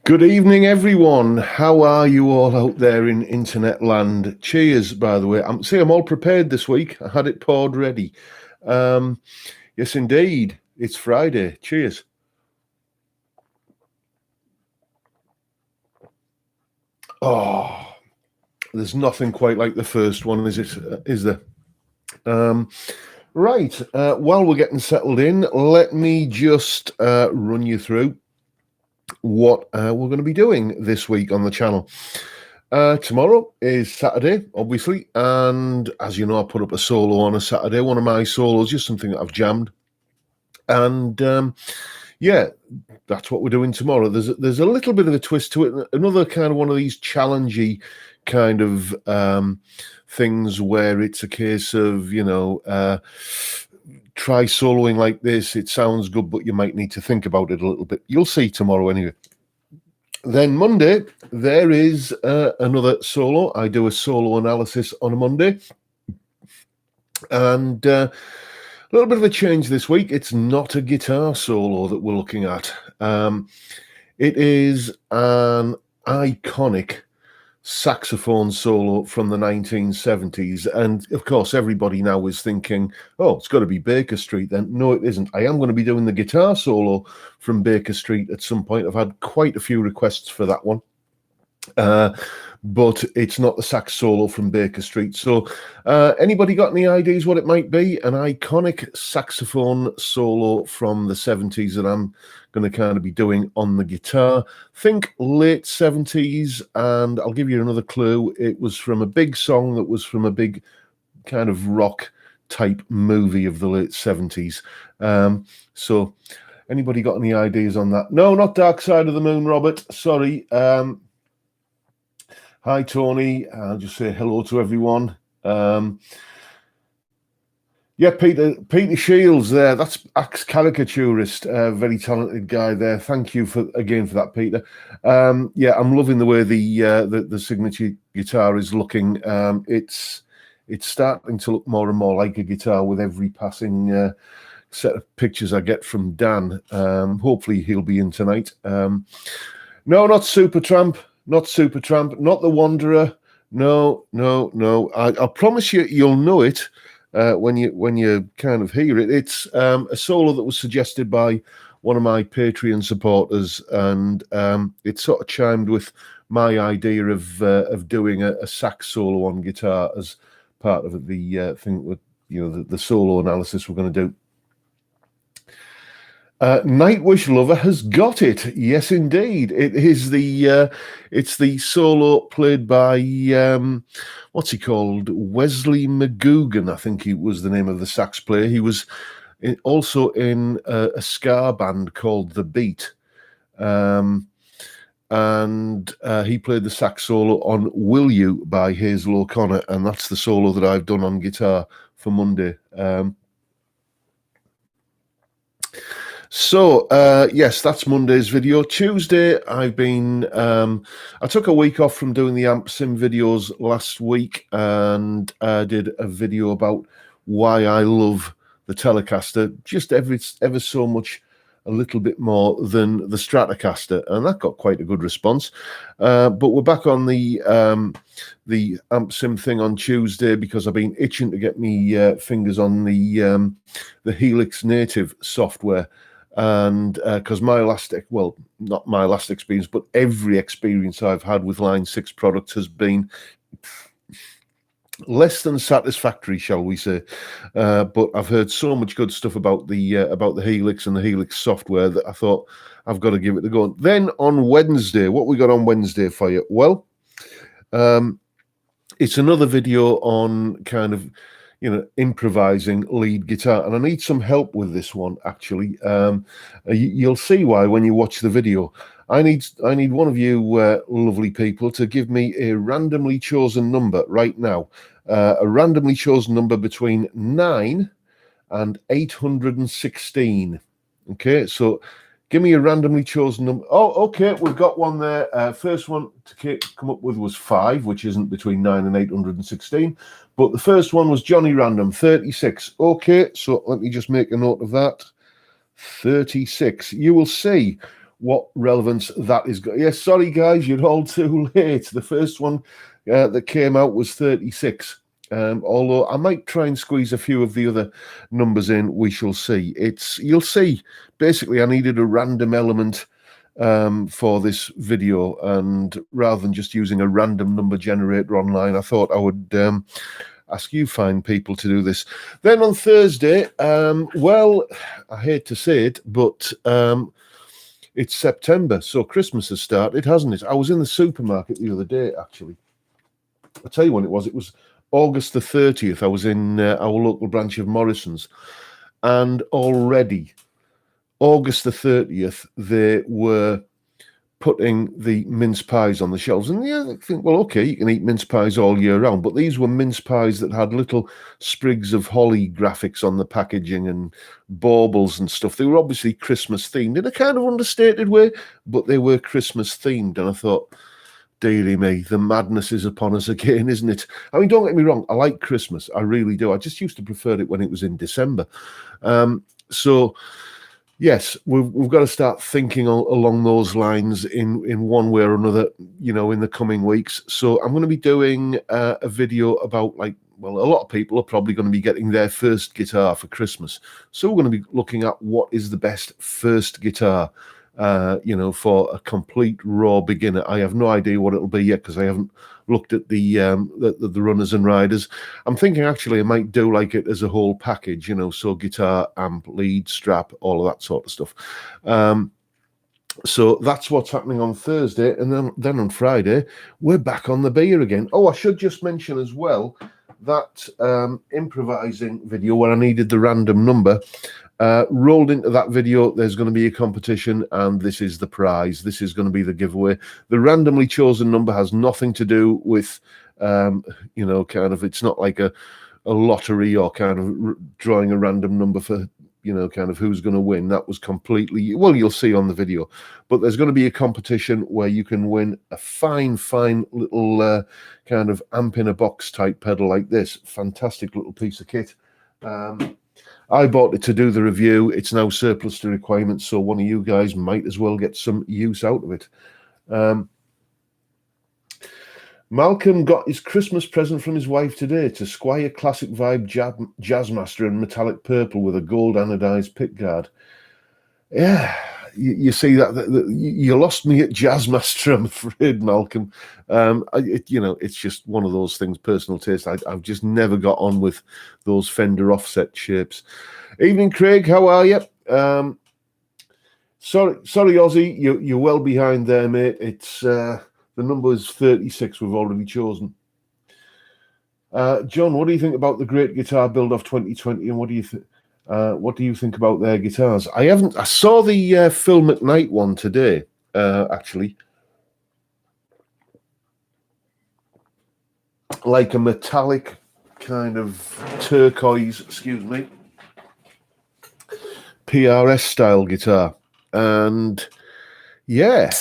Good evening, everyone. How are you all out there in internet land? Cheers, by the way. I'm all prepared this week. I had it poured ready. Um, yes, indeed. It's Friday. Cheers. Oh, there's nothing quite like the first one, is it? Is there? Um, right. While we're getting settled in, let me just run you through what we're going to be doing this week on the channel. Tomorrow is Saturday, obviously, and as you know, I put up a solo on a Saturday, one of my solos, just something that I've jammed, and yeah, that's what we're doing tomorrow. There's a little bit of a twist to it, another kind of one of these challengey kind of things where it's a case of try soloing like this. It sounds good, but you might need to think about it a little bit. You'll see tomorrow anyway. Then Monday, there is another solo. I do a solo analysis on a Monday. And a little bit of a change this week. It's not a guitar solo that we're looking at. It is an iconic saxophone solo from the 1970s. And of course, everybody now is thinking, oh, it's got to be Baker Street then. No, it isn't. I am going to be doing the guitar solo from Baker Street at some point. I've had quite a few requests for that one. But it's not the sax solo from Baker Street. So anybody got any ideas what it might be? An iconic saxophone solo from the 70s that I'm going to kind of be doing on the guitar. Think late 70s, and I'll give you another clue. It was from a big song that was from a big kind of rock type movie of the late 70s. So anybody got any ideas on that? No, not Dark Side of the Moon, Robert. Sorry. Hi, Tony. I'll just say hello to everyone. Yeah, Peter Shields there. That's Axe Caricaturist, very talented guy there. Thank you for that, Peter. Yeah, I'm loving the way the signature guitar is looking. It's starting to look more and more like a guitar with every passing set of pictures I get from Dan. Hopefully he'll be in tonight. No, not Supertramp. Not Supertramp, not The Wanderer. No. I promise you'll know it when you kind of hear it. It's a solo that was suggested by one of my Patreon supporters, and it sort of chimed with my idea of doing a sax solo on guitar as part of the thing with the solo analysis we're going to do. Nightwish Lover has got it. Yes, indeed. It is it's the solo played by what's he called? Wesley McGugan, I think he was the name of the sax player. He was also in a ska band called The Beat, and he played the sax solo on "Will You" by Hazel O'Connor, and that's the solo that I've done on guitar for Monday. So, yes, that's Monday's video. Tuesday, I took a week off from doing the Amp Sim videos last week, and I did a video about why I love the Telecaster, just ever so much, a little bit more than the Stratocaster, and that got quite a good response. But we're back on the Amp Sim thing on Tuesday because I've been itching to get me fingers on the Helix native software. And because not my last experience, but every experience I've had with Line 6 products has been less than satisfactory, shall we say. But I've heard so much good stuff about the Helix and the Helix software that I thought I've got to give it a go. Then on Wednesday, what we got on Wednesday for you? Well, it's another video on kind of improvising lead guitar, and I need some help with this one. Actually, you'll see why when you watch the video. I need one of you lovely people to give me a randomly chosen number right now, a randomly chosen number between 9 and 816. Okay, so give me a randomly chosen number. Oh, okay, we've got one there. First one to come up with was 5, which isn't between 9 and 816. But the first one was Johnny Random, 36. Okay, so let me just make a note of that. 36. You will see what relevance that is. Yes, sorry guys, you're all too late. The first one that came out was 36. Although I might try and squeeze a few of the other numbers in, we shall see. You'll see. Basically, I needed a random element for this video, and rather than just using a random number generator online, I thought I would ask you fine people to do this. Then on Thursday, well, I hate to say it, but it's September, so Christmas has started, hasn't it? I was in the supermarket the other day, actually. I'll tell you when it was. It was August the 30th. I was in our local branch of Morrison's, and already August the 30th, they were putting the mince pies on the shelves. And yeah, I think, well, okay, you can eat mince pies all year round, but these were mince pies that had little sprigs of holly graphics on the packaging and baubles and stuff. They were obviously Christmas themed in a kind of understated way, but they were Christmas themed. And I thought, dearie me, the madness is upon us again, isn't it? I mean, don't get me wrong, I like Christmas. I really do. I just used to prefer it when it was in December. So yes, we've got to start thinking along those lines in one way or another, you know, in the coming weeks. So I'm going to be doing a video about, like, well, a lot of people are probably going to be getting their first guitar for Christmas. So we're going to be looking at what is the best first guitar, you know, for a complete raw beginner. I have no idea what it'll be yet because I haven't looked at the runners and riders. I'm thinking actually I might do like it as a whole package, you know, so guitar, amp, lead, strap, all of that sort of stuff. So that's what's happening on Thursday, and then on Friday we're back on the beer again. Oh, I should just mention as well that improvising video where I needed the random number. Rolled into that video, there's going to be a competition, and this is the prize. This is going to be the giveaway. The randomly chosen number has nothing to do with, you know, kind of, it's not like a lottery or kind of drawing a random number for, you know, kind of who's going to win. That was completely, well, you'll see on the video. But there's going to be a competition where you can win a fine little kind of amp in a box type pedal like this. Fantastic little piece of kit. I bought it to do the review. It's now surplus to requirements, so one of you guys might as well get some use out of it. Malcolm got his Christmas present from his wife today to Squire Classic Vibe Jazzmaster in metallic purple with a gold anodized pickguard. Yeah, you see that you lost me at Jazzmaster, I'm afraid, Malcolm. You know, it's just one of those things, personal taste. I've just never got on with those Fender offset shapes. Evening, Craig. How are you? Sorry, Ozzy, you're well behind there, mate. It's the number is 36. We've already chosen. John, what do you think about the Great Guitar Build of 2020, and what do you think? What do you think about their guitars? I saw the Phil McKnight one today, actually. Like a metallic kind of turquoise, excuse me, PRS style guitar. And yeah,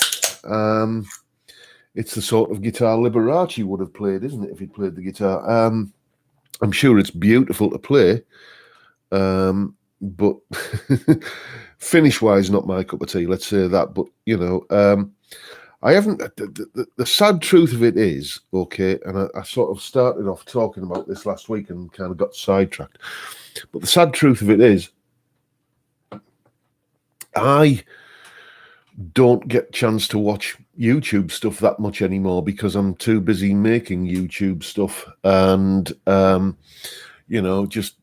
it's the sort of guitar Liberace would have played, isn't it, if he'd played the guitar? I'm sure it's beautiful to play. But finish wise, not my cup of tea, let's say that. But you know, I haven't, the sad truth of it is, okay, and I sort of started off talking about this last week and kind of got sidetracked, but the sad truth of it is I don't get a chance to watch YouTube stuff that much anymore because I'm too busy making YouTube stuff and you know, just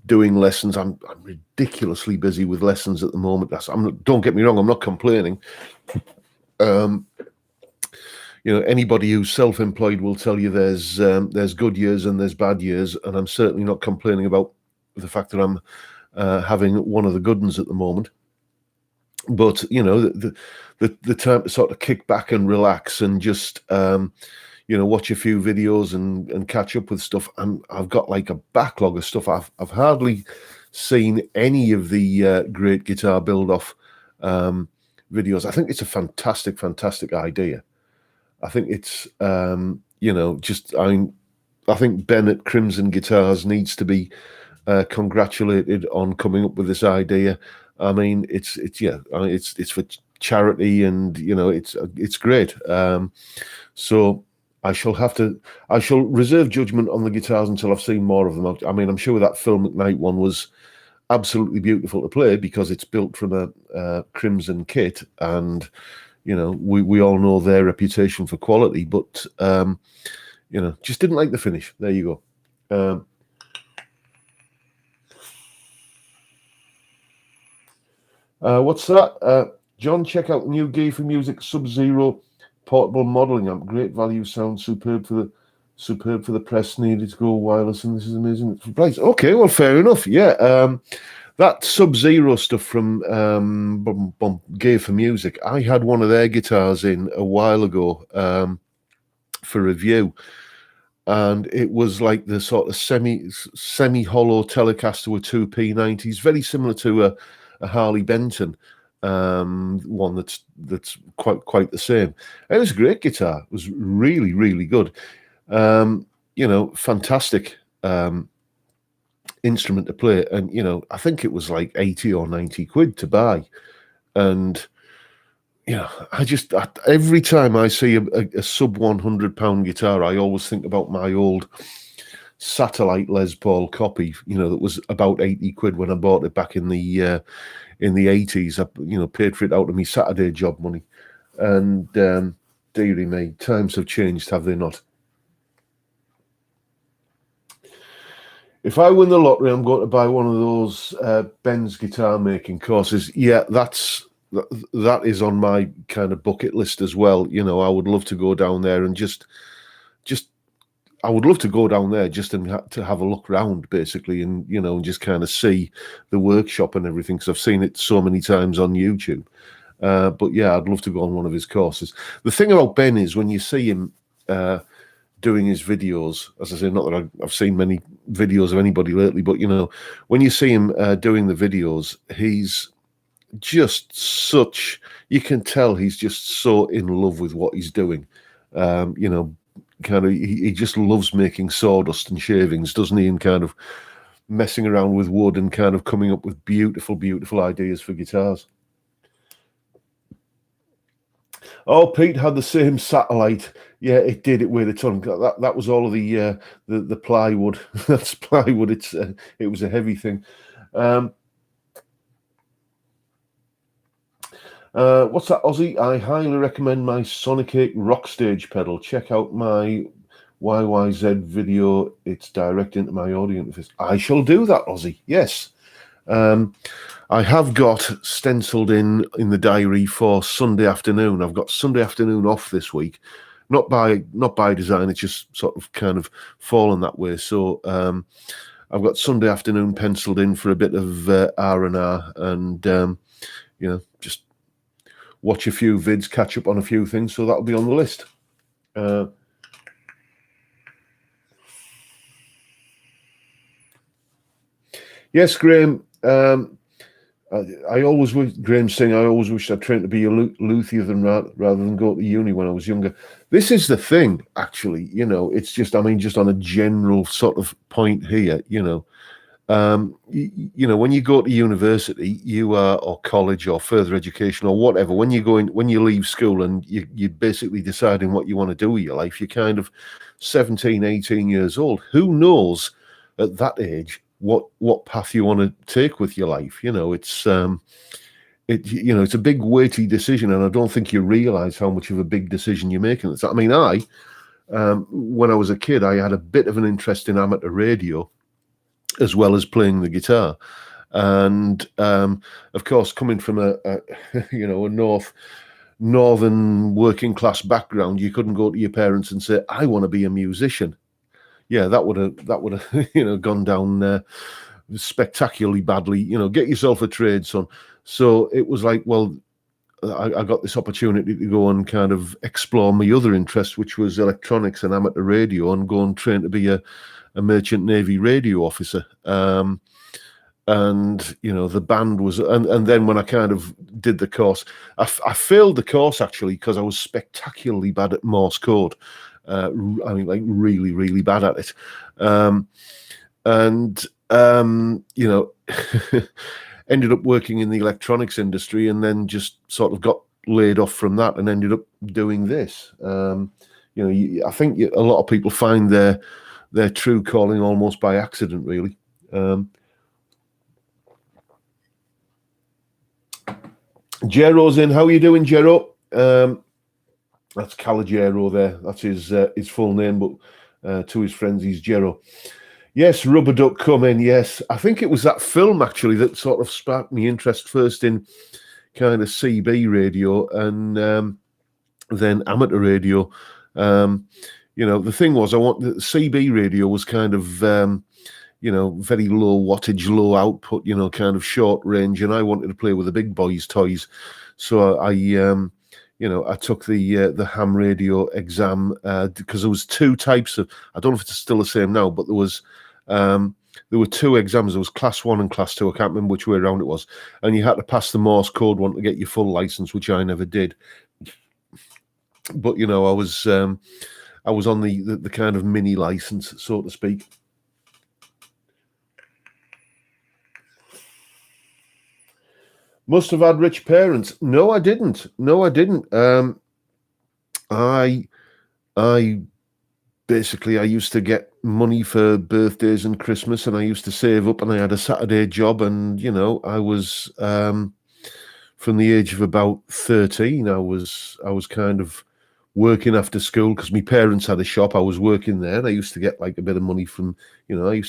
doing lessons. I'm ridiculously busy with lessons at the moment. Don't get me wrong, I'm not complaining. You know, anybody who's self-employed will tell you there's good years and there's bad years, and I'm certainly not complaining about the fact that I'm having one of the good ones at the moment. But you know, the time to sort of kick back and relax and just you know, watch a few videos and catch up with stuff. I've got like a backlog of stuff. I've hardly seen any of the Great Guitar Build Off videos. I think it's a fantastic idea. I think it's you know, just I think Ben at Crimson Guitars needs to be congratulated on coming up with this idea. I mean, it's for charity, and it's great. So I shall reserve judgment on the guitars until I've seen more of them. I mean, I'm sure that Phil McKnight one was absolutely beautiful to play because it's built from a Crimson kit, and we all know their reputation for quality, but just didn't like the finish. There you go. What's that? John, check out the new Gear for Music Sub-Zero portable modeling amp. Great value, sound superb for the press needed to go wireless, and this is amazing for price. Okay, well, fair enough. Yeah, that Sub-Zero stuff from Gear for Music. I had one of their guitars in a while ago for review, and it was like the sort of semi hollow Telecaster with two P90s, very similar to a Harley Benton, one that's quite the same. It was a great guitar. It was really, really good. Fantastic instrument to play, and I think it was like 80 or 90 quid to buy. And every time I see a sub £100 guitar, I always think about my old Satellite Les Paul copy, that was about 80 quid when I bought it back in the 80s. I paid for it out of my Saturday job money. And dearie me, times have changed, have they not? If I win the lottery, I'm going to buy one of those Ben's guitar making courses. Yeah, that is on my kind of bucket list as well. I would love to go down there and I would love to go down there just to have a look around, basically, and and just kind of see the workshop and everything, because I've seen it so many times on YouTube. But yeah, I'd love to go on one of his courses. The thing about Ben is when you see him doing his videos, as I say, not that I've seen many videos of anybody lately, but when you see him doing the videos, he's just you can tell he's just so in love with what he's doing. He just loves making sawdust and shavings, doesn't he? And kind of messing around with wood and kind of coming up with beautiful, beautiful ideas for guitars. Oh, Pete had the same Satellite. Yeah, it did. It weighed a ton. That was all of the plywood. That's plywood. It was a heavy thing. What's that, Aussie? I highly recommend my Sonic 8 Rockstage pedal. Check out my YYZ video. It's direct into my audio interface. I shall do that, Aussie. Yes. I have got stenciled in the diary for Sunday afternoon. I've got Sunday afternoon off this week. Not by design. It's just sort of kind of fallen that way. So I've got Sunday afternoon penciled in for a bit of R&R and just watch a few vids, catch up on a few things. So that'll be on the list. Yes, Graham. I always wish, Graham saying, I always wished I'd trained to be a luthier rather than go to uni when I was younger. This is the thing, actually. It's just, just on a general sort of point here, when you go to university, or college or further education or whatever, when you leave school and you're basically deciding what you want to do with your life, you're kind of 17, 18 years old. Who knows at that age what path you want to take with your life? It's it's a big weighty decision, and I don't think you realize how much of a big decision you're making. When I was a kid, I had a bit of an interest in amateur radio as well as playing the guitar, and of course, coming from a northern working class background, you couldn't go to your parents and say, I want to be a musician. Yeah, that would have gone down spectacularly badly. Get yourself a trade, son. So it was like, well, I got this opportunity to go and kind of explore my other interest, which was electronics and amateur radio, and go and train to be a merchant navy radio officer. And the band was, and then when I kind of did the course, I failed the course actually because I was spectacularly bad at Morse code. Really, really bad at it. Ended up working in the electronics industry, and then just sort of got laid off from that and ended up doing this. I think a lot of people find their true calling almost by accident, really. Jero's in. How are you doing, Jero? That's Calogero there. That's his full name, but to his friends, he's Jero. Yes, Rubber Duck come in. Yes, I think it was that film actually that sort of sparked me interest first in kind of CB radio and then amateur radio. The thing was, CB radio was kind of very low wattage, low output, kind of short range, and I wanted to play with the big boys' toys, so I took the ham radio exam because there was two types of. I don't know if it's still the same now, but there were two exams. There was class 1 and class 2. I can't remember which way around it was. And you had to pass the Morse code one to get your full license, which I never did. But I was on the kind of mini license, so to speak. Must have had rich parents. No, I didn't. I basically, I used to get money for birthdays and Christmas, and I used to save up, and I had a Saturday job, and I was from the age of about 13, I was kind of working after school because my parents had a shop. I was working there, and I used to get like a bit of money from, my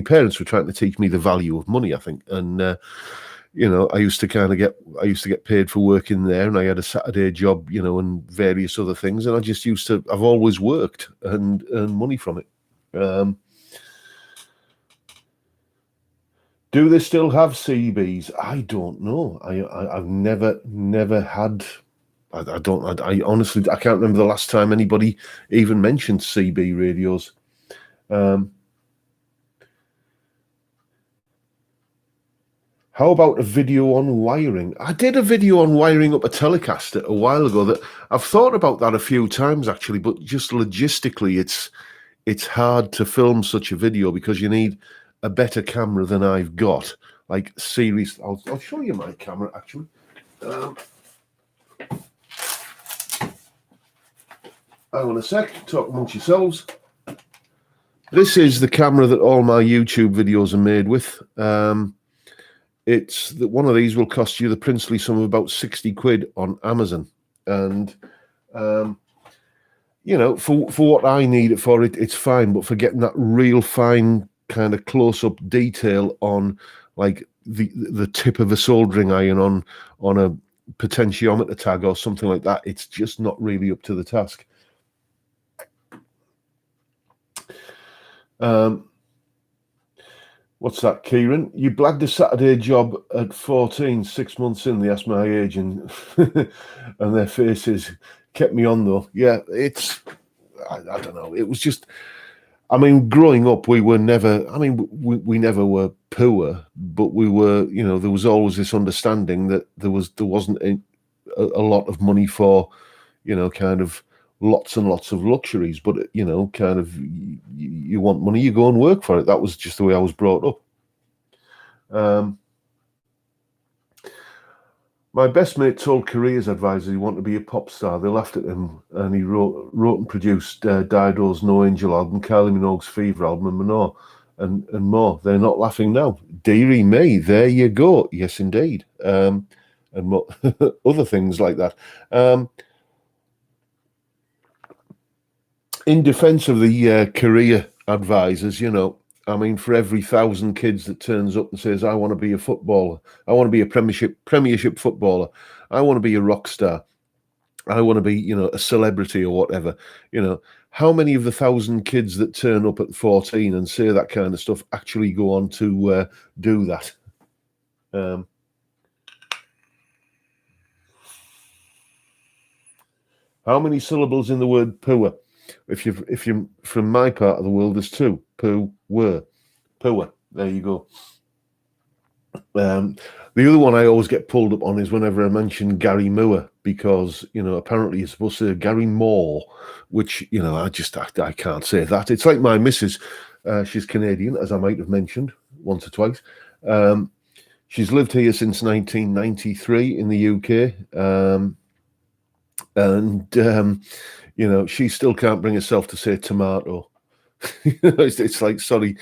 parents were trying to teach me the value of money, I think, and I used to get paid for working there, and I had a Saturday job, and various other things. And I've always worked and earned money from it. Do they still have CBs? I don't know. I've never had. I honestly, I can't remember the last time anybody even mentioned CB radios. How about a video on wiring? I did a video on wiring up a Telecaster a while ago. That I've thought about that a few times actually, but just logistically, it's hard to film such a video because you need a better camera than I've got. Like series, I'll show you my camera actually. Hang on a sec. Talk amongst yourselves. This is the camera that all my YouTube videos are made with. It's that one of these will cost you the princely sum of about 60 quid on Amazon, and for what I need it for, it's fine. But for getting that real fine kind of close-up detail on like the tip of a soldering iron on a potentiometer tag or something like that, it's just not really up to the task. What's that, Kieran? You blagged a Saturday job at 14, 6 months in. They asked my age, and and their faces kept me on though. Yeah, I don't know. It was just, I mean, growing up, we were never. I mean, we never were poor, but we were. There was always this understanding that there wasn't a lot of money for, kind of lots and lots of luxuries, but kind of you want money, you go and work for it. That was just the way I was brought up. My best mate told careers advisors he wanted to be a pop star. They laughed at him, and he wrote and produced Dido's No Angel album, Kylie Minogue's Fever album, and more. They're not laughing now. Dearie me, there you go. Yes, indeed. And more other things like that. In defense of the career advisors, I mean, for every 1,000 kids that turns up and says, I want to be a footballer, I want to be a premiership footballer, I want to be a rock star, I want to be, a celebrity or whatever, how many of the 1,000 kids that turn up at 14 and say that kind of stuff actually go on to do that? How many syllables in the word poor? If you're from my part of the world, there's two. Poor. There you go. The other one I always get pulled up on is whenever I mention Gary Moore, because apparently you're supposed to say Gary Moore, which I can't say that. It's like my missus. She's Canadian, as I might have mentioned once or twice. She's lived here since 1993 in the UK. and she still can't bring herself to say tomato. It's like, sorry,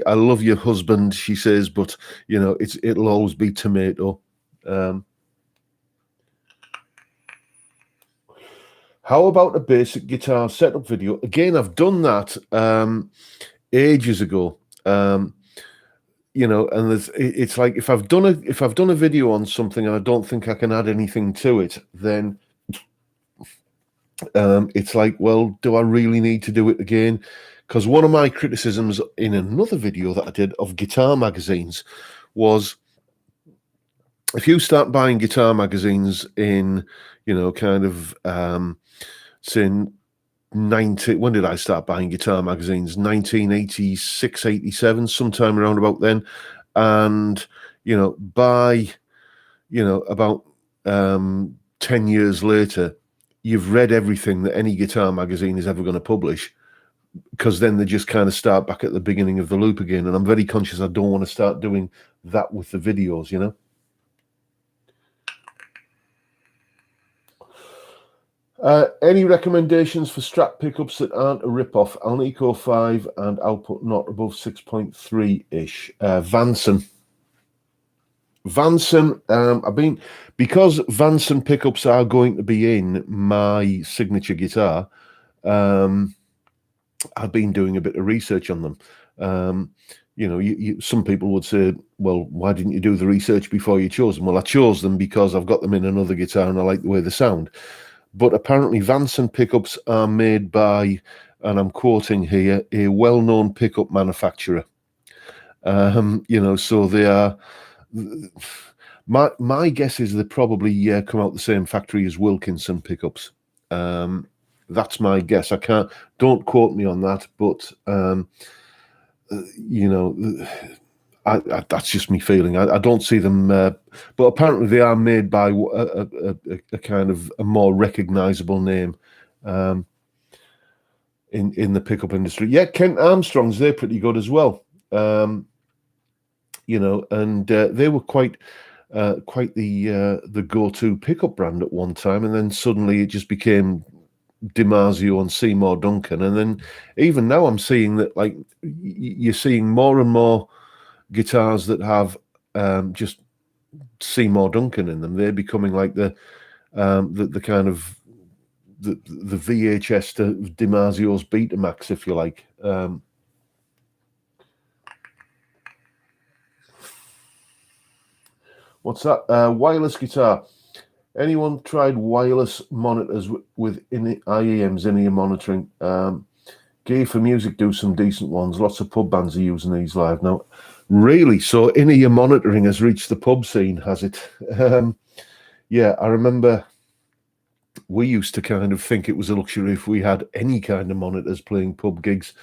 I love your husband, she says, but it'll always be tomato. How about a basic guitar setup video? Again, I've done that ages ago. And it's like, if I've done a video on something and I don't think I can add anything to it, then it's like, well, do I really need to do it again? Because one of my criticisms in another video that I did of guitar magazines was, if you start buying guitar magazines in, say 90, when did I start buying guitar magazines? 1986, 87, sometime around about then. And, by, about 10 years later, you've read everything that any guitar magazine is ever going to publish, because then they just kind of start back at the beginning of the loop again. And I'm very conscious I don't want to start doing that with the videos, Any recommendations for Strat pickups that aren't a rip-off? Alnico 5 and output not above 6.3-ish. Vanson, because Vanson pickups are going to be in my signature guitar, I've been doing a bit of research on them. Some people would say, well, why didn't you do the research before you chose them? Well, I chose them because I've got them in another guitar and I like the way they sound. But apparently Vanson pickups are made by, and I'm quoting here, a well-known pickup manufacturer. So they are, my guess is they probably come out the same factory as Wilkinson pickups. That's my guess. Don't quote me on that, but that's just me feeling. I don't see them, but apparently they are made by a kind of a more recognizable name in the pickup industry. Yeah, Kent Armstrongs, they're pretty good as well. And they were quite the go-to pickup brand at one time, and then suddenly it just became DiMarzio and Seymour Duncan, and then even now I'm seeing that, like, you're seeing more and more guitars that have just Seymour Duncan in them. They're becoming like the kind of the VHS to DiMarzio's Betamax, if you like. What's that? Wireless guitar. Anyone tried wireless monitors with IEMs, in-ear monitoring? Gear for Music do some decent ones. Lots of pub bands are using these live now. Really? So in-ear monitoring has reached the pub scene, has it? Yeah, I remember we used to kind of think it was a luxury if we had any kind of monitors playing pub gigs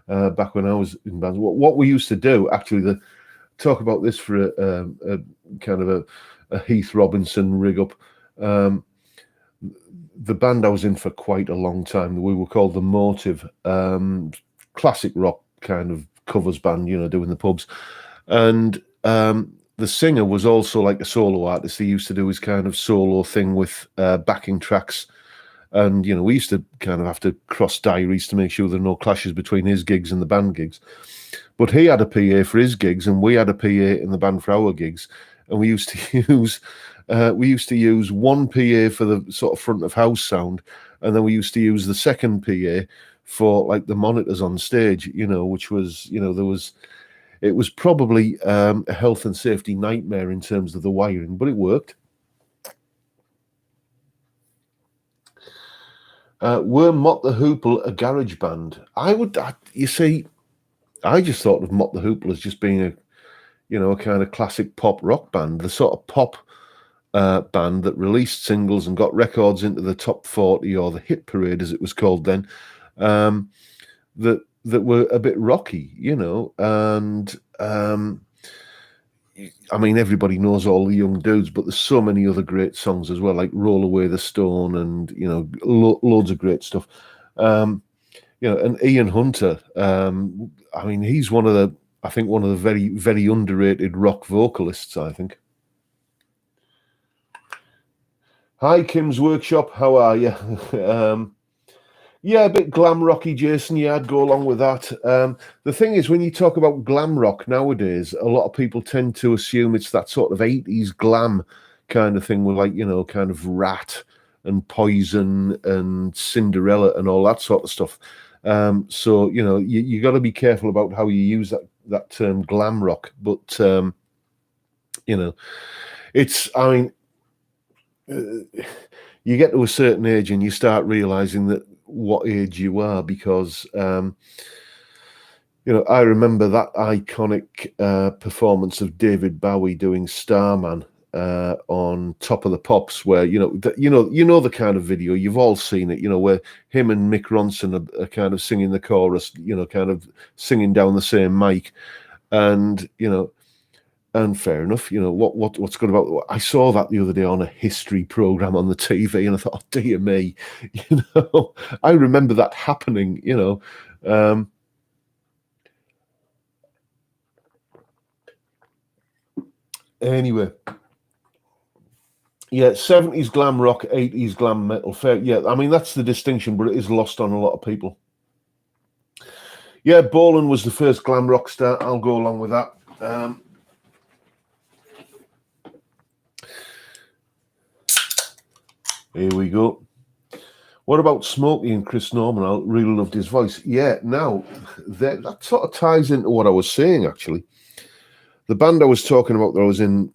back when I was in bands. What we used to do, actually, talk about this for a kind of a Heath Robinson rig up. The band I was in for quite a long time, we were called The Motive, classic rock kind of covers band, doing the pubs. And the singer was also like a solo artist. He used to do his kind of solo thing with backing tracks. And, we used to kind of have to cross diaries to make sure there were no clashes between his gigs and the band gigs. But he had a PA for his gigs, and we had a PA in the band for our gigs. And we used to use one PA for the sort of front of house sound, and then we used to use the second PA for like the monitors on stage, which was, it was probably a health and safety nightmare in terms of the wiring, but it worked. Were Mott the Hoople a garage band? You see, I just thought of Mott the Hoople as just being a kind of classic pop rock band, the sort of pop band that released singles and got records into the top 40 or the hit parade, as it was called then, that were a bit rocky, and I mean, everybody knows all the young dudes, but there's so many other great songs as well, like Roll Away the Stone and, loads of great stuff. And Ian Hunter, I mean, he's one of the very, very underrated rock vocalists, I think. Hi, Kim's Workshop. How are you? Yeah, a bit glam rocky, Jason. Yeah, I'd go along with that. The thing is, when you talk about glam rock nowadays, a lot of people tend to assume it's that sort of 80s glam kind of thing with, like, kind of Rat and Poison and Cinderella and all that sort of stuff. So, you got to be careful about how you use that term glam rock. But, I mean, you get to a certain age and you start realizing that what age you are, because I remember that iconic performance of David Bowie doing Starman on Top of the Pops, where the kind of video, you've all seen it, where him and Mick Ronson are kind of singing the chorus, kind of singing down the same mic, and and fair enough, what's good about. I saw that the other day on a history program on the TV, and I thought, oh, dear me, I remember that happening. Anyway, yeah, 70s glam rock, 80s glam metal. Fair, yeah. I mean, that's the distinction, but it is lost on a lot of people. Yeah, Bolan was the first glam rock star. I'll go along with that. Here we go. What about Smokey and Chris Norman? I really loved his voice. Yeah, now that sort of ties into what I was saying, actually. The band I was talking about that I was in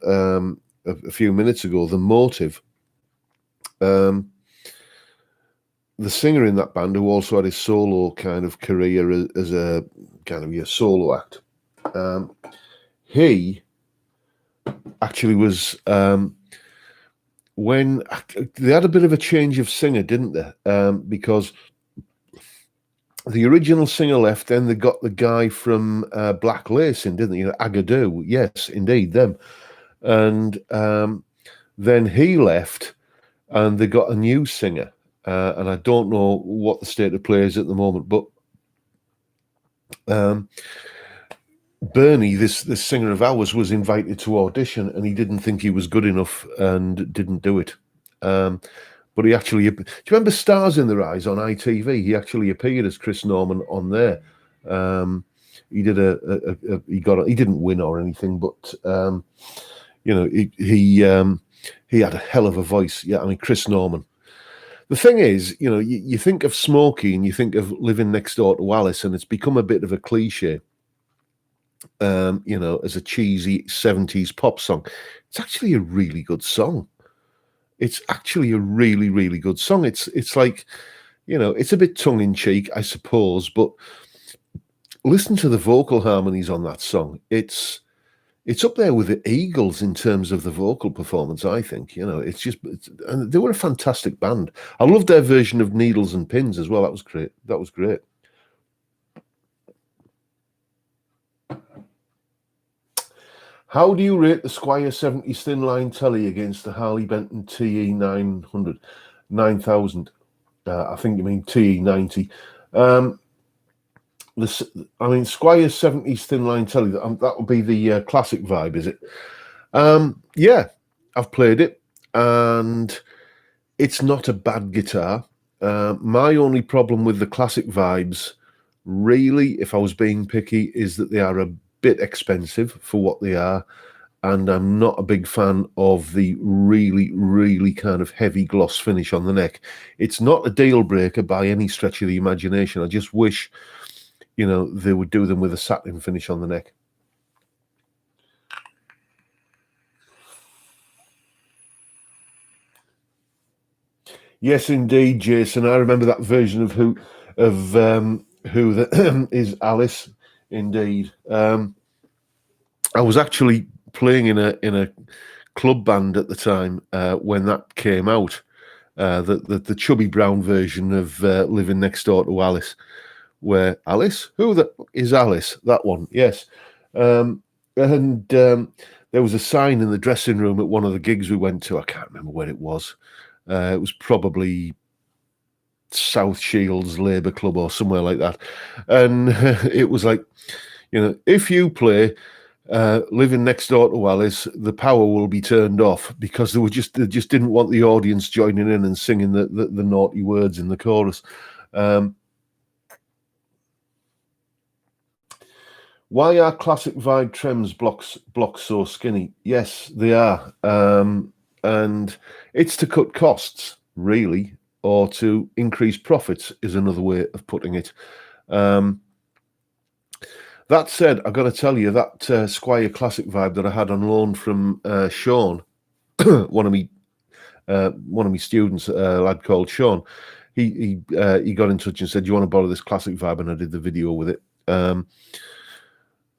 a few minutes ago, The Motive, the singer in that band, who also had his solo kind of career as a kind of your solo act, he actually was... when they had a bit of a change of singer, didn't they? Because the original singer left, then they got the guy from Black Lace in, didn't they? Agadoo. Yes, indeed, them. And then he left, and they got a new singer. And I don't know what the state of play is at the moment, but Bernie, this singer of ours, was invited to audition, and he didn't think he was good enough and didn't do it. But he actually... Do you remember Stars in Their Eyes on ITV? He actually appeared as Chris Norman on there. He did he didn't win or anything, but he had a hell of a voice. Yeah, I mean, Chris Norman. The thing is, you think of Smokey and you think of Living Next Door to Alice, and it's become a bit of a cliche. As a cheesy 70s pop song. It's actually a really good song. It's actually a really, really good song. It's like, it's a bit tongue-in-cheek, I suppose, but listen to the vocal harmonies on that song. It's up there with the Eagles in terms of the vocal performance, I think. And they were a fantastic band. I loved their version of Needles and Pins as well. That was great. How do you rate the Squire 70s thin line telly against the Harley Benton TE 900, 9000? I think you mean TE 90. Squire 70s thin line telly, that would be the classic vibe, is it? Yeah, I've played it, and it's not a bad guitar. My only problem with the classic vibes, really, if I was being picky, is that they are a bit expensive for what they are, and I'm not a big fan of the really, really kind of heavy gloss finish on the neck. It's not a deal breaker by any stretch of the imagination. I just wish, they would do them with a satin finish on the neck. Yes, indeed, Jason. I remember that version of Who that is Alice. Indeed. I was actually playing in a club band at the time when that came out. The Chubby Brown version of Living Next Door to Alice, where Alice, who is Alice? That one, yes. And there was a sign in the dressing room at one of the gigs we went to. I can't remember where it was. It was probably South Shields Labour Club or somewhere like that. And it was like, if you play living next door to Alice, the power will be turned off because they just didn't want the audience joining in and singing the naughty words in the chorus. Why are classic vibe Trems blocks so skinny? Yes, they are, and it's to cut costs, really, or to increase profits is another way of putting it. That said, I've got to tell you that Squire Classic vibe that I had on loan from Sean, one of my students, a lad called Sean, he got in touch and said, "Do you want to borrow this Classic vibe?" And I did the video with it.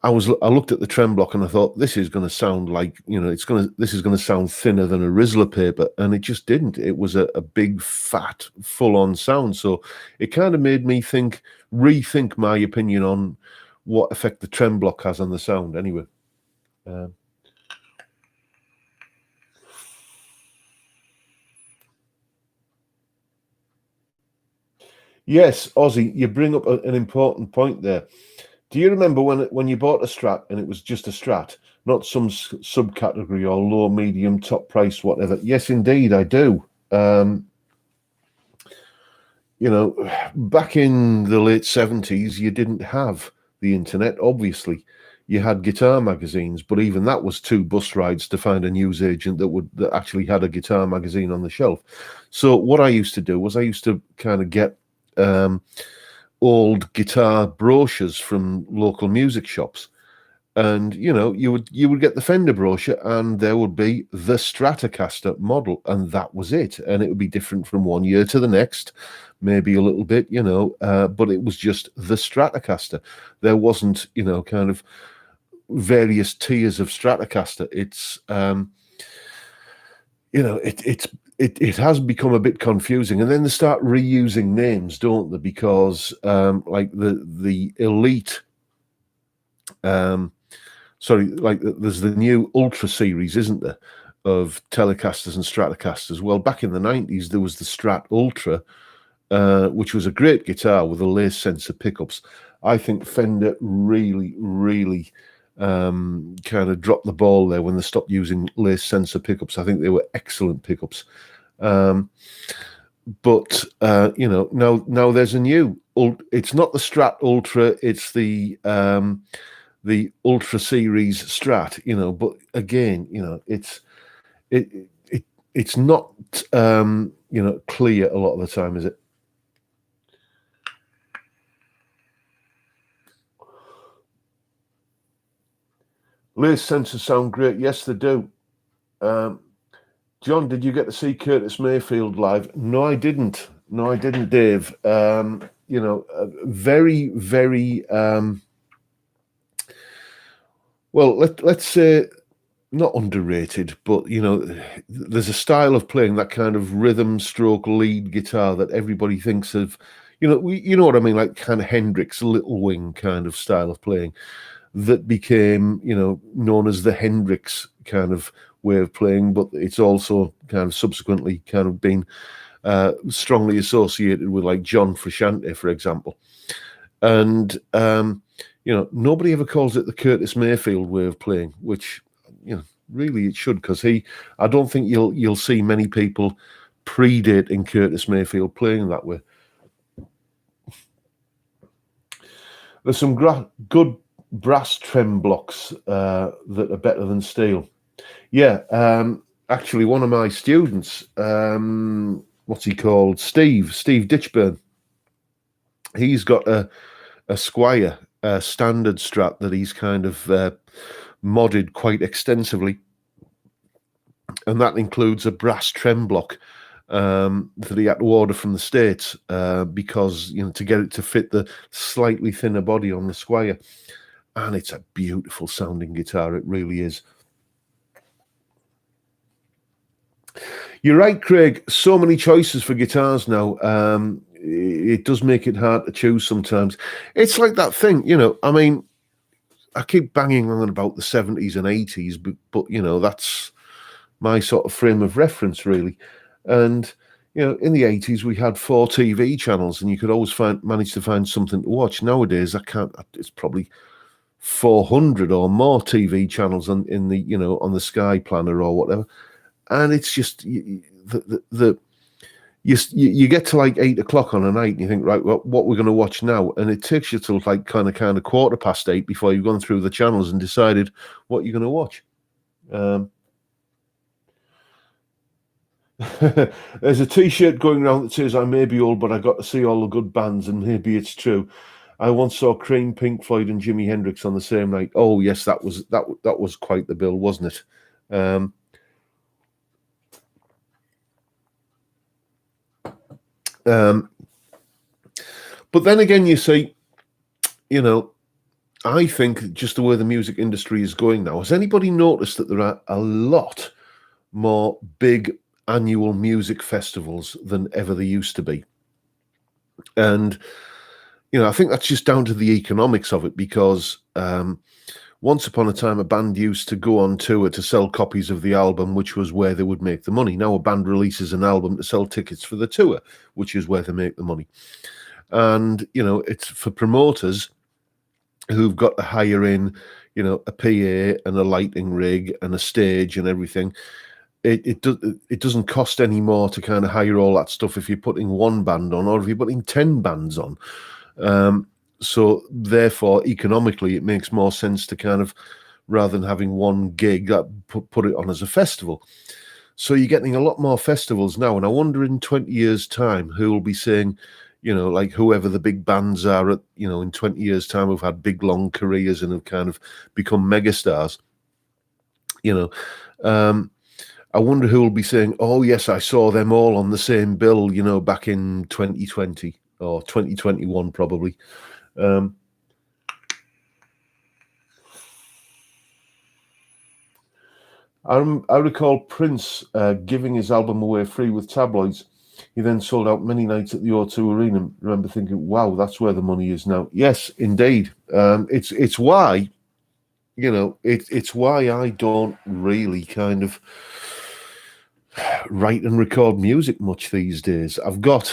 I looked at the trem block and I thought, this is going to sound like, this is going to sound thinner than a Rizzler paper, and it just didn't. It was a big, fat, full-on sound. So it kind of made me rethink my opinion on what effect the trem block has on the sound. Anyway, yes, Ozzy, you bring up an important point there. Do you remember when you bought a Strat and it was just a Strat, not some subcategory or low, medium, top price, whatever? Yes, indeed, I do. Back in the late 70s, you didn't have the internet, obviously. You had guitar magazines, but even that was 2 bus rides to find a newsagent that actually had a guitar magazine on the shelf. So what I used to do was I used to kind of get old guitar brochures from local music shops, and you would get the Fender brochure and there would be the Stratocaster model, and that was it. And it would be different from one year to the next, maybe a little bit, but it was just the Stratocaster. There wasn't kind of various tiers of Stratocaster. It's it has become a bit confusing, and then they start reusing names, don't they? Because like the Elite, there's the new Ultra series, isn't there, of Telecasters and Stratocasters? Well, back in the 90s, there was the Strat Ultra, which was a great guitar with a lace sensor pickups. I think Fender really, really kind of dropped the ball there when they stopped using lace sensor pickups. I think they were excellent pickups. But now there's a new, it's not the Strat Ultra, it's the Ultra series Strat, but again, it's not clear a lot of the time, is it? Lace sensors sound great. Yes, they do. John, did you get to see Curtis Mayfield live? No, I didn't. No, I didn't, Dave. Very, very well, let's say not underrated, but there's a style of playing, that kind of rhythm stroke lead guitar that everybody thinks of. You know what I mean, like kind of Hendrix, Little Wing kind of style of playing that became, known as the Hendrix kind of way of playing, but it's also kind of subsequently kind of been strongly associated with like John Frusciante, for example. And nobody ever calls it the Curtis Mayfield way of playing, which really it should, because I don't think you'll see many people predating Curtis Mayfield playing that way. There's some good brass trem blocks that are better than steel. Yeah, actually, one of my students, what's he called? Steve Ditchburn. He's got a Squire standard Strat that he's kind of modded quite extensively, and that includes a brass trem block that he had to order from the States because to get it to fit the slightly thinner body on the Squire. And it's a beautiful sounding guitar, it really is. You're right, Craig. So many choices for guitars now. It does make it hard to choose sometimes. It's like that thing, I mean, I keep banging on about the 70s and 80s, but that's my sort of frame of reference, really. And, in the 80s, we had 4 TV channels and you could always manage to find something to watch. Nowadays, I can't. It's probably 400 or more TV channels on on the Sky Planner or whatever, and it's just you get to like 8 o'clock on a night and you think, right, well, what we're going to watch now, and it takes you till like kind of 8:15 before you've gone through the channels and decided what you're going to watch. There's a T-shirt going around that says, "I may be old, but I got to see all the good bands," and maybe it's true. I once saw Cream, Pink Floyd, and Jimi Hendrix on the same night. Oh yes, that was quite the bill, wasn't it? But then again, you see, I think just the way the music industry is going now, has anybody noticed that there are a lot more big annual music festivals than ever there used to be? And, I think that's just down to the economics of it, because once upon a time, a band used to go on tour to sell copies of the album, which was where they would make the money. Now a band releases an album to sell tickets for the tour, which is where they make the money. And, it's for promoters who've got to hire in, a PA and a lighting rig and a stage and everything. It doesn't cost any more to kind of hire all that stuff if you're putting one band on or if you're putting 10 bands on. So therefore, economically, it makes more sense to kind of, rather than having one gig, put it on as a festival. So you're getting a lot more festivals now. And I wonder in 20 years' time, who will be saying, like whoever the big bands are at, in 20 years' time, who've had big, long careers and have kind of become megastars, I wonder who will be saying, "Oh, yes, I saw them all on the same bill, back in 2020 or 2021, probably." I recall Prince giving his album away free with tabloids. He then sold out many nights at the O2 Arena. I remember thinking, wow, that's where the money is now. Yes, indeed. It's why, it's why I don't really kind of write and record music much these days. I've got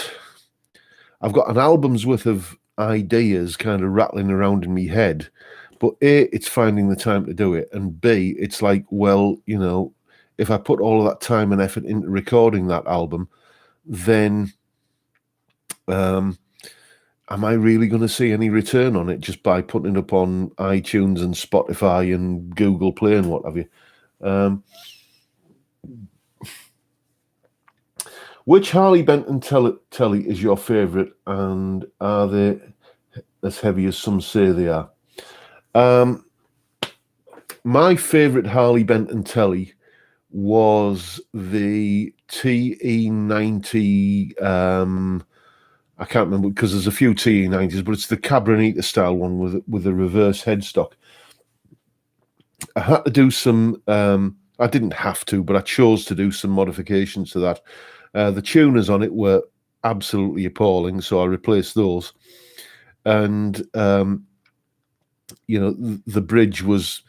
an album's worth of ideas kind of rattling around in my head, but A, it's finding the time to do it, and B, it's like, well, if I put all of that time and effort into recording that album, then am I really going to see any return on it just by putting it up on iTunes and Spotify and Google Play and what have you? Which Harley Benton telly is your favourite, and are they as heavy as some say they are? My favourite Harley Benton telly was the TE90. I can't remember because there's a few TE90s, but it's the Cabronita style one with a reverse headstock. I had to do some. I didn't have to, but I chose to do some modifications to that. The tuners on it were absolutely appalling, so I replaced those. And the bridge was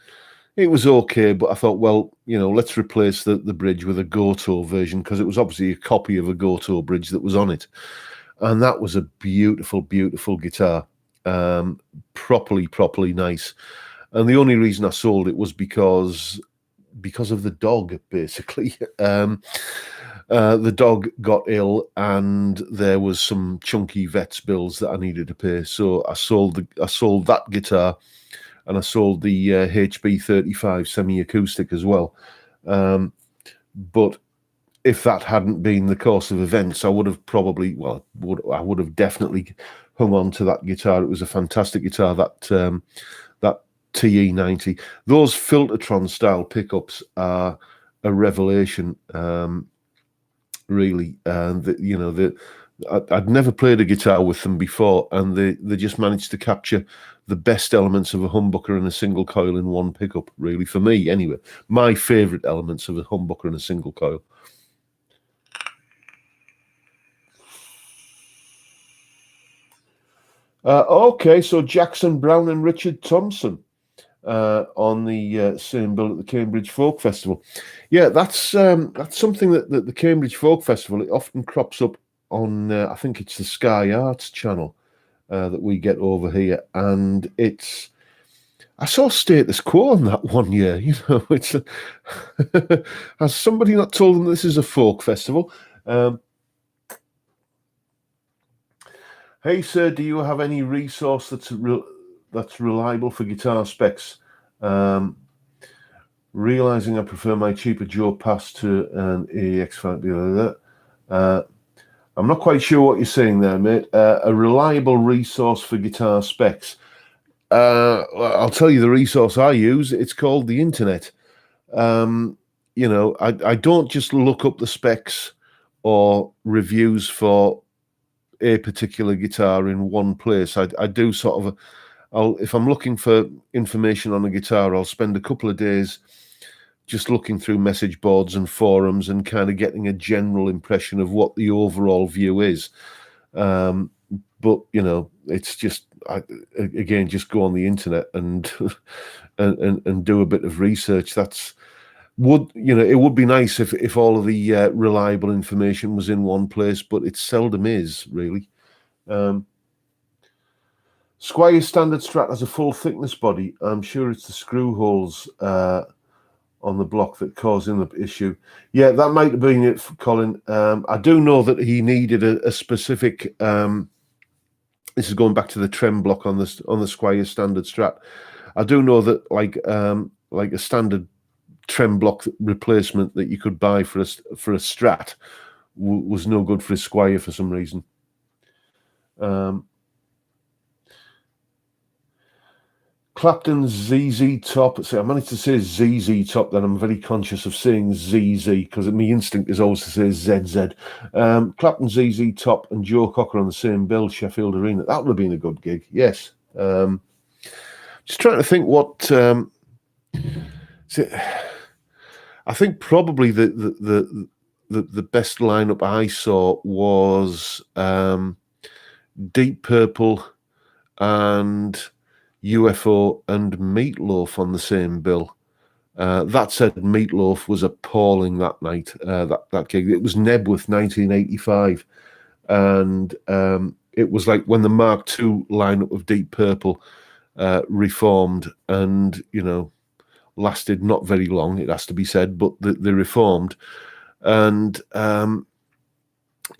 okay, but I thought, well, let's replace the bridge with a Goto version, because it was obviously a copy of a Goto bridge that was on it. And that was a beautiful, beautiful guitar. Properly nice. And the only reason I sold it was because of the dog, basically. The dog got ill, and there was some chunky vet's bills that I needed to pay. So I sold that guitar, and I sold the HB35 semi-acoustic as well. But if that hadn't been the course of events, I would have probably, I would have definitely hung on to that guitar. It was a fantastic guitar, that TE90. Those Filtertron style pickups are a revelation, really. I'd never played a guitar with them before, and they just managed to capture the best elements of a humbucker and a single coil in one pickup, really, for me anyway. My favourite elements of a humbucker and a single coil. Okay, so Jackson Brown and Richard Thompson on the same bill at the Cambridge Folk Festival. Yeah, that's something that the Cambridge Folk Festival, it often crops up on, I think it's the Sky Arts channel that we get over here, and I saw Status Quo on that one year. It's has somebody not told them this is a folk festival? Hey, sir, do you have any resource that's reliable for guitar specs? Realizing I prefer my cheaper Joe Pass to an AEX5. I'm not quite sure what you're saying there, mate. A reliable resource for guitar specs. I'll tell you the resource I use. It's called the internet. I don't just look up the specs or reviews for a particular guitar in one place. I do sort of if I'm looking for information on a guitar, I'll spend a couple of days just looking through message boards and forums and kind of getting a general impression of what the overall view is. But it's just again, just go on the internet and and do a bit of research. It would be nice if all of the reliable information was in one place, but it seldom is, really. Squire Standard Strat has a full thickness body. I'm sure it's the screw holes on the block that causing the issue. Yeah, that might have been it, Colin. I do know that he needed a specific. This is going back to the trem block on the Squire Standard Strat. I do know that like a standard trem block replacement that you could buy for a Strat was no good for a Squire for some reason. Clapton's ZZ Top. See, I managed to say ZZ Top, then I'm very conscious of saying ZZ because my instinct is always to say ZZ. Clapton ZZ Top and Joe Cocker on the same bill, Sheffield Arena. That would have been a good gig, yes. Just trying to think what. I think probably the best lineup I saw was Deep Purple and UFO and Meatloaf on the same bill. That said, Meatloaf was appalling that night. That gig. It was Nebworth 1985, and it was like when the Mark II lineup of Deep Purple reformed, and lasted not very long. It has to be said, but they reformed, and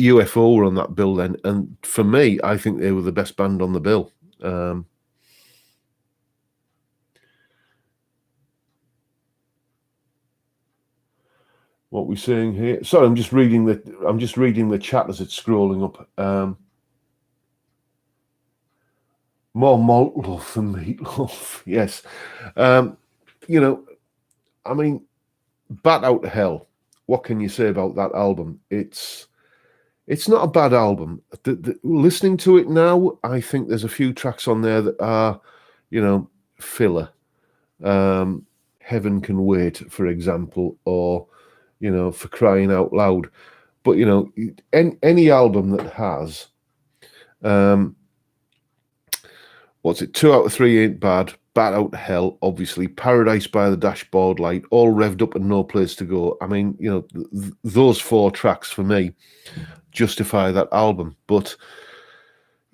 UFO were on that bill then. And for me, I think they were the best band on the bill. What we're saying here. Sorry, I'm just reading the chat as it's scrolling up. More malt loaf than meatloaf. Yes. I mean, Bat Out to Hell. What can you say about that album? It's not a bad album. Listening to it now, I think there's a few tracks on there that are, filler. Heaven Can Wait, for example, or For Crying Out Loud. But any album that has what's it, 2 out of 3 ain't bad, Bat Out to Hell, obviously, Paradise by the Dashboard Light, all revved up and No Place to Go. I mean, those 4 tracks for me justify that album. But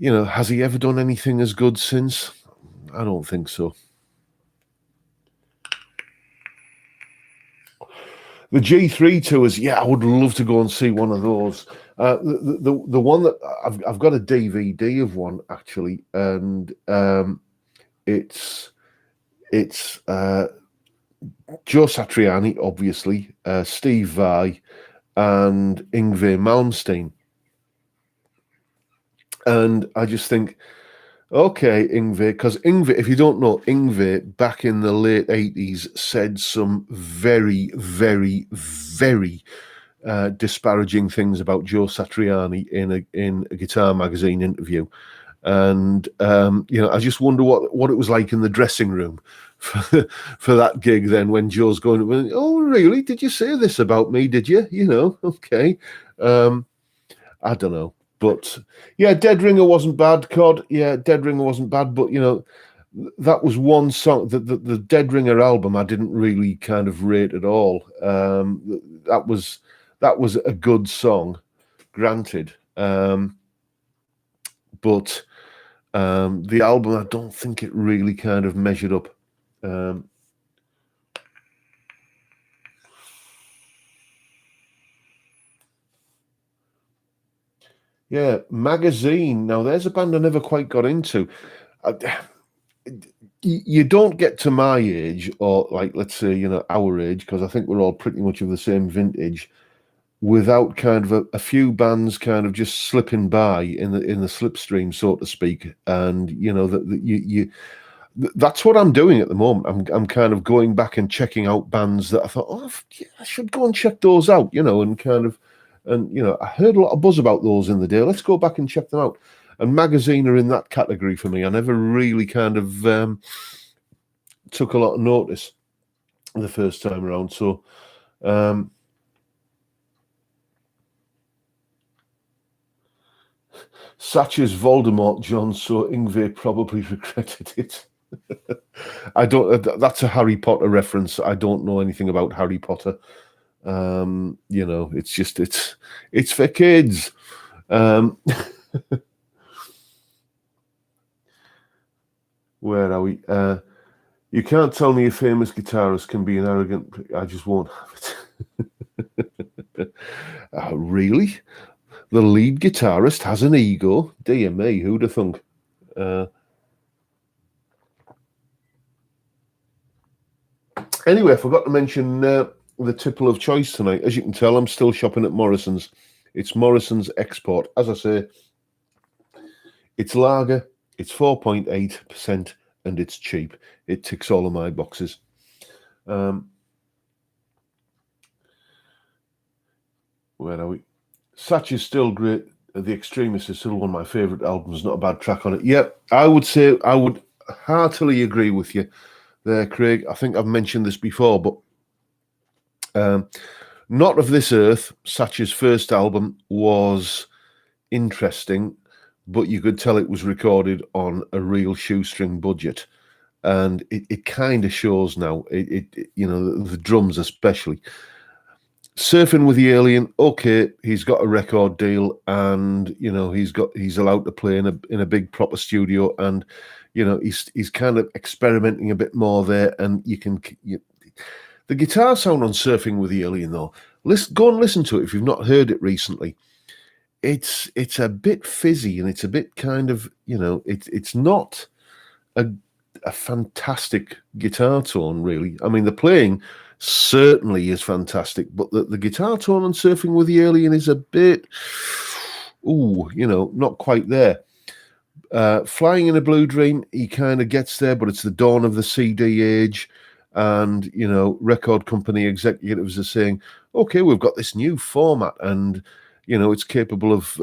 has he ever done anything as good since? I don't think so. The G3 tours, yeah, I would love to go and see one of those. The one that I've got a DVD of one actually, and it's Joe Satriani, obviously, Steve Vai, and Yngwie Malmsteen, and I just think, okay, Yngwie, because Yngwie, if you don't know, Yngwie back in the late 80s said some very, very, very disparaging things about Joe Satriani in a Guitar Magazine interview. And, I just wonder what it was like in the dressing room for that gig then when Joe's going, oh, really? Did you say this about me? Did you? Okay. I don't know. But yeah, Dead Ringer wasn't bad, Cod. Yeah, Dead Ringer wasn't bad, but that was one song. The Dead Ringer album I didn't really kind of rate at all. That was a good song, granted. But the album, I don't think it really kind of measured up. Um, yeah, Magazine. Now, there's a band I never quite got into. I, you don't get to my age, or like, let's say, our age, because I think we're all pretty much of the same vintage, without kind of a few bands kind of just slipping by in the slipstream, so to speak. And that's what I'm doing at the moment. I'm kind of going back and checking out bands that I thought, yeah, I should go and check those out, and kind of, and I heard a lot of buzz about those in the day. Let's go back and check them out. And Magazine are in that category for me. I never really kind of took a lot of notice the first time around. So, Satch's Voldemort, John, so Ingve probably regretted it. I don't. That's a Harry Potter reference. I don't know anything about Harry Potter. It's just it's for kids. Where are we? You can't tell me a famous guitarist can be an arrogant. I just won't have it. Really? The lead guitarist has an ego? Dear me, who'd have thunk? Anyway, I forgot to mention the tipple of choice tonight. As you can tell, I'm still shopping at Morrison's. It's Morrison's Export. As I say, it's lager, it's 4.8%, and it's cheap. It ticks all of my boxes. Where are we? Satch is still great. The Extremist is still one of my favourite albums. Not a bad track on it. Yeah, I would say I would heartily agree with you there, Craig. I think I've mentioned this before, but Not of This Earth, Satch's first album, was interesting, but you could tell it was recorded on a real shoestring budget. And it kind of shows now, the drums especially. Surfing with the Alien, okay, he's got a record deal, and he's allowed to play in a big proper studio, and he's kind of experimenting a bit more there, and the guitar sound on Surfing with the Alien, though, go and listen to it if you've not heard it recently. It's a bit fizzy, and it's a bit kind of it's not a fantastic guitar tone, really. I mean, the playing certainly is fantastic, but the guitar tone on Surfing with the Alien is a bit, not quite there. Flying in a Blue Dream, he kind of gets there, but it's the dawn of the CD age, and record company executives are saying, okay, we've got this new format, and it's capable of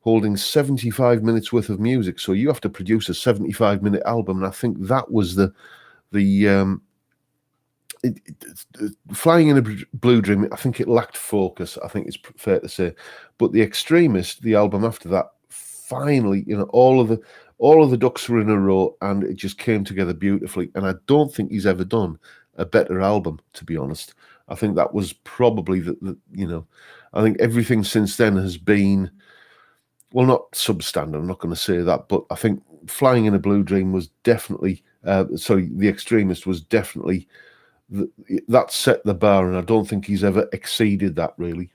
holding 75 minutes worth of music, so you have to produce a 75-minute album. And I think that was Flying in a Blue Dream, I think it lacked focus, I think it's fair to say. But The Extremist, the album after that, finally, all of the ducks were in a row, and it just came together beautifully. And I don't think he's ever done a better album, to be honest. I think that was probably I think everything since then has been, well, not substandard, I'm not going to say that, but I think Flying in a Blue Dream was definitely, The Extremist was definitely, that set the bar, and I don't think he's ever exceeded that, really.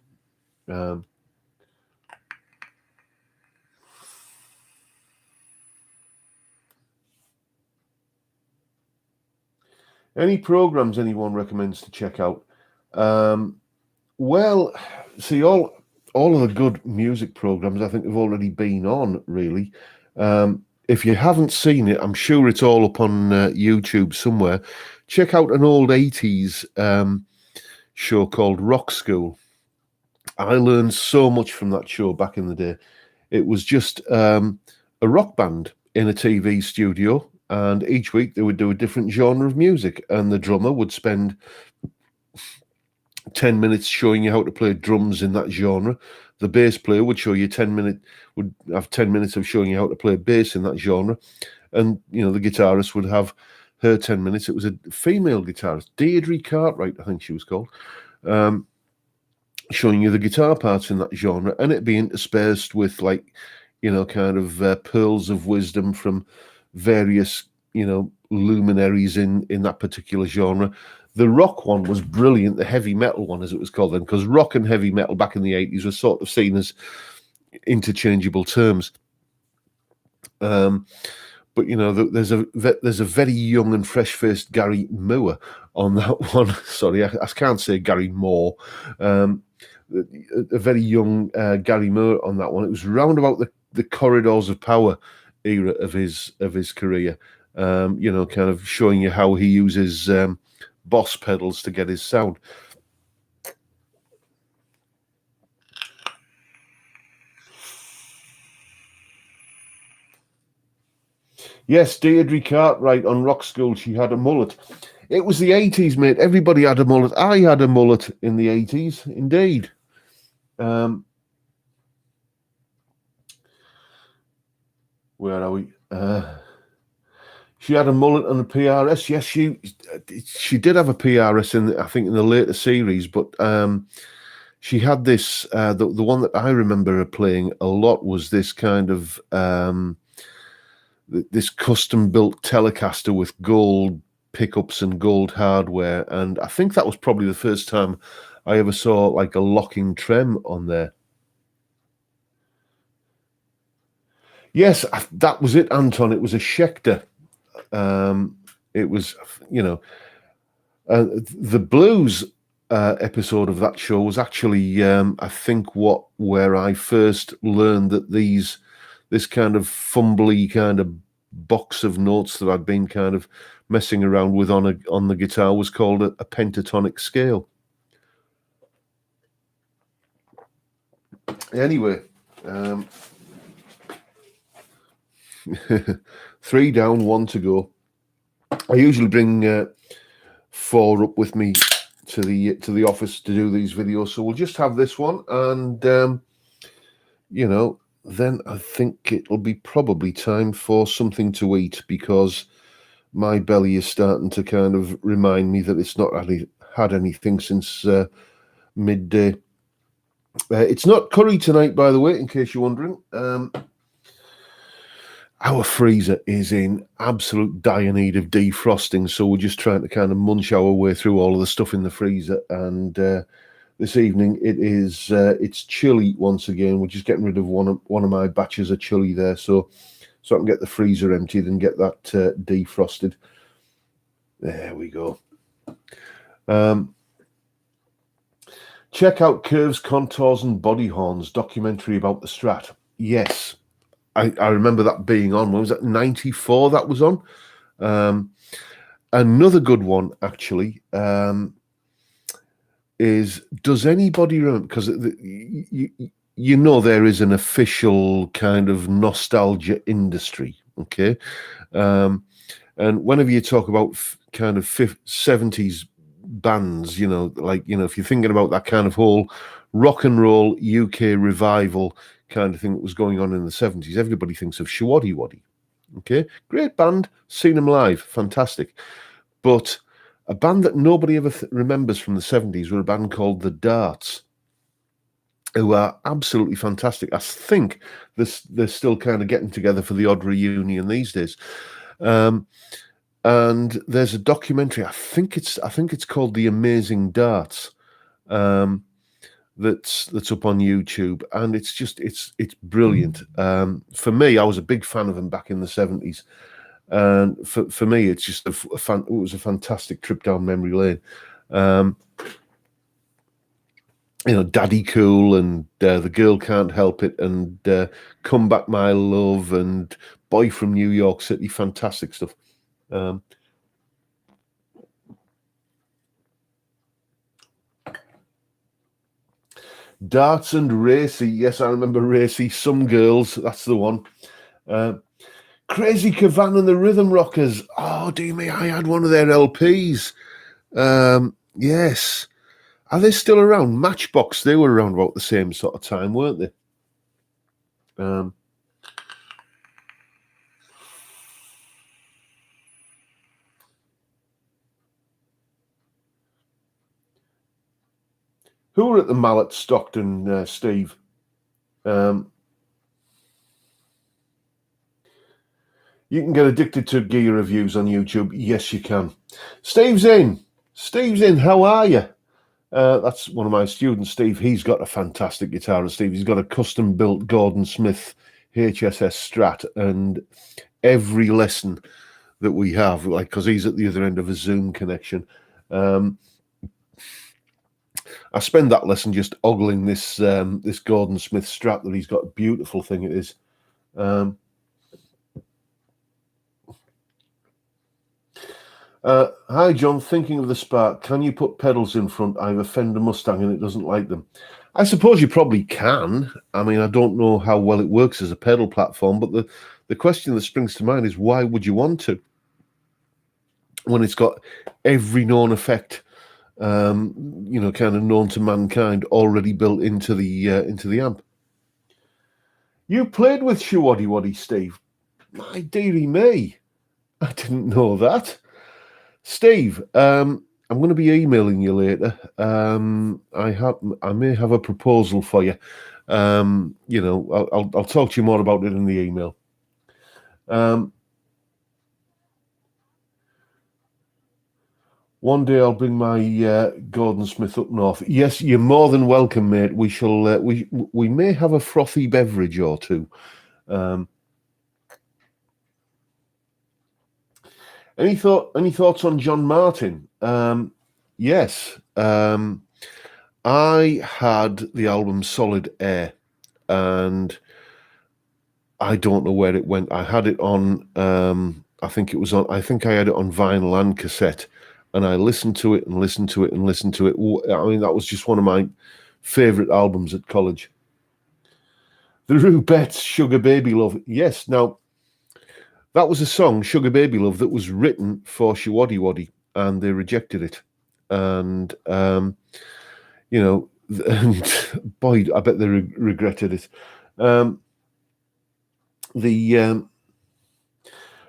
Any programs anyone recommends to check out? Well, see, all of the good music programs I think have already been on, really. If you haven't seen it, I'm sure it's all up on YouTube somewhere. Check out an old 80s show called Rock School. I learned so much from that show back in the day. It was just a rock band in a TV studio, and each week they would do a different genre of music, and the drummer would spend 10 minutes showing you how to play drums in that genre. The bass player would have 10 minutes of showing you how to play bass in that genre. And, the guitarist would have her 10 minutes. It was a female guitarist, Deirdre Cartwright, I think she was called, showing you the guitar parts in that genre. And it'd be interspersed with, kind of pearls of wisdom from various, luminaries in that particular genre. The rock one was brilliant, the heavy metal one, as it was called then, because rock and heavy metal back in the 80s were sort of seen as interchangeable terms. But you know, there's a very young and fresh-faced Gary Moore on that one. Sorry, I can't say Gary Moore. A very young Gary Moore on that one. It was round about the Corridors of Power era of his career. You know, kind of showing you how he uses Boss pedals to get his sound. Yes, Deirdre Cartwright on Rock School, she had a mullet. It was the 80s, mate. Everybody had a mullet. I had a mullet in the 80s, indeed. Where are we? She had a mullet and a PRS. Yes, she did have a PRS I think in the later series, but she had this. The one that I remember her playing a lot was this kind of this custom built Telecaster with gold pickups and gold hardware, and I think that was probably the first time I ever saw like a locking trem on there. Yes, that was it, Anton. It was a Schecter. It was, you know, the blues episode of that show was actually, I think, where I first learned that this kind of fumbly kind of box of notes that I'd been kind of messing around with on the guitar was called a pentatonic scale. Anyway, 3 down, 1 to go. I usually bring 4 up with me to the office to do these videos, so we'll just have this one, and you know, then I think it'll be probably time for something to eat, because my belly is starting to kind of remind me that it's not really had anything since midday. It's not curry tonight, by the way, in case you're wondering. Our freezer is in absolute dire need of defrosting, so we're just trying to kind of munch our way through all of the stuff in the freezer. And this evening it's chili once again. We're just getting rid of one of my batches of chili there, so I can get the freezer emptied and get that defrosted. There we go. Check out Curves, Contours and Body Horns documentary about the Strat. Yes. I remember that being on. When was that? 94 that was on. Another good one, actually, is, does anybody remember, because you know there is an official kind of nostalgia industry, okay? And whenever you talk about kind of 70s bands, you know, like, you know, if you're thinking about that kind of whole rock and roll UK revival kind of thing that was going on in the 70s, everybody thinks of Shawaddy Waddy. Okay, great band, seen them live, fantastic. But a band that nobody ever remembers from the 70s were a band called The Darts, who are absolutely fantastic. I think they're still kind of getting together for the odd reunion these days. And there's a documentary, I think it's called The Amazing Darts. That's up on YouTube, and it's brilliant. For me, I was a big fan of them back in the 70s, and for me, it's just it was a fantastic trip down memory lane. You know, Daddy Cool and The Girl Can't Help It and Come Back My Love and Boy from New York City, fantastic stuff. Darts and Racy. Yes, I remember Racy. Some Girls, that's the one. Crazy Cavan and the Rhythm Rockers. Oh, dear me, I had one of their LPs. Yes. Are they still around? Matchbox, they were around about the same sort of time, weren't they? Who were at the Mallet, Stockton, Steve? You can get addicted to gear reviews on YouTube. Yes, you can. Steve's in. Steve's in. How are you? That's one of my students, Steve. He's got a fantastic guitar, Steve. He's got a custom-built Gordon Smith HSS Strat, and every lesson that we have, like, because he's at the other end of a Zoom connection, I spend that lesson just ogling this this Gordon Smith Strat that he's got. A beautiful thing it is. Hi, John. Thinking of the Spark. Can you put pedals in front? I have a Fender Mustang and it doesn't like them. I suppose you probably can. I mean, I don't know how well it works as a pedal platform, but the question that springs to mind is, why would you want to, when it's got every known effect, you know, kind of known to mankind already built into the amp? You played with Shiwaddy Waddy, Steve. My dearie me, I didn't know that. Steve, I'm going to be emailing you later. I may have a proposal for you. You know, I'll talk to you more about it in the email. One day I'll bring my Gordon Smith up north. Yes, you're more than welcome, mate. We shall. We may have a frothy beverage or two. Any thoughts on John Martin? Yes. I had the album Solid Air, and I don't know where it went. I had it on. I think it was on. I think I had it on vinyl and cassette, and I listened to it and listened to it and listened to it. I mean, that was just one of my favorite albums at college. The Rubettes, Sugar Baby Love. Yes. Now, that was a song, Sugar Baby Love, that was written for Shiwaddy Waddy, and they rejected it. And, you know, and boy, I bet they regretted it.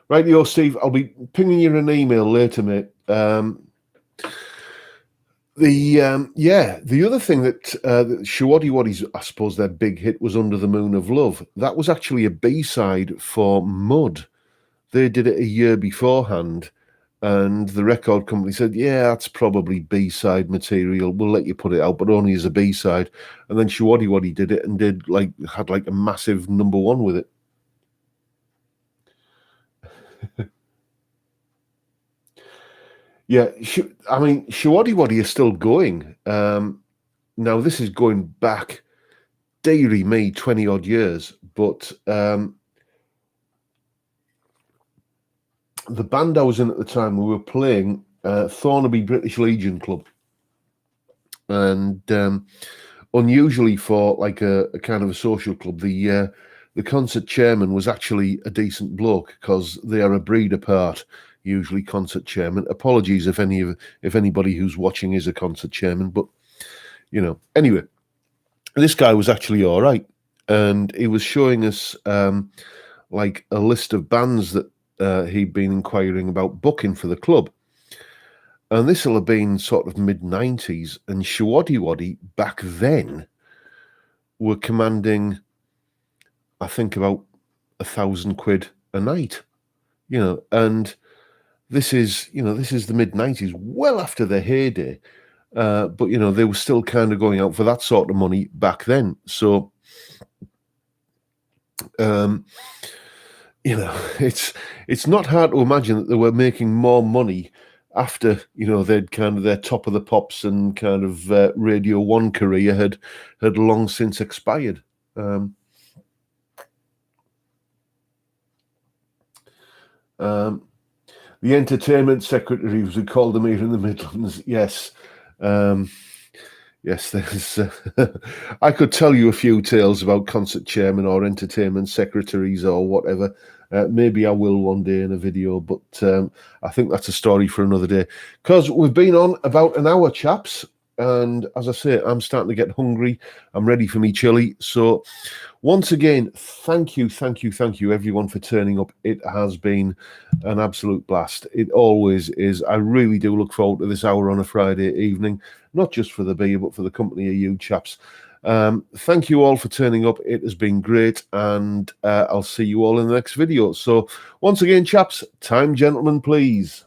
Right, yo, Steve, I'll be pinging you an email later, mate. The other thing that Shiwaddy Waddy's, I suppose their big hit was Under the Moon of Love. That was actually a B-side for Mud. They did it a year beforehand, and the record company said, yeah, that's probably B-side material. We'll let you put it out, but only as a B-side. And then Shiwaddy Waddy did it and had a massive #1 with it. Yeah, I mean, Shiwaddy Waddy is still going. Now, this is going back, dearie me, 20-odd years, but the band I was in at the time, we were playing Thornaby British Legion Club, and unusually for like a kind of a social club, the concert chairman was actually a decent bloke, because they are a breed apart. Usually, concert chairman. Apologies if anybody who's watching is a concert chairman, but you know. Anyway, this guy was actually all right, and he was showing us like a list of bands that he'd been inquiring about booking for the club. And this will have been sort of mid-90s, and Shiwaddy Waddy back then were commanding, I think, about £1,000 a night, you know. And this is the mid-90s, well after their heyday, but you know, they were still kind of going out for that sort of money back then. So you know, it's not hard to imagine that they were making more money after, you know, they'd kind of their Top of the Pops and kind of Radio 1 career had long since expired. The entertainment secretary, as we called them here in the Midlands. Yes. Yes, there's. I could tell you a few tales about concert chairmen or entertainment secretaries or whatever. Maybe I will one day in a video, but I think that's a story for another day. Because we've been on about an hour, chaps, and as I say, I'm starting to get hungry. I'm ready for me chili. So, once again, thank you, everyone, for turning up. It has been an absolute blast. It always is. I really do look forward to this hour on a Friday evening. Not just for the beer, but for the company of you chaps. Thank you all for turning up. It has been great, and I'll see you all in the next video. So once again, chaps, time, gentlemen, please.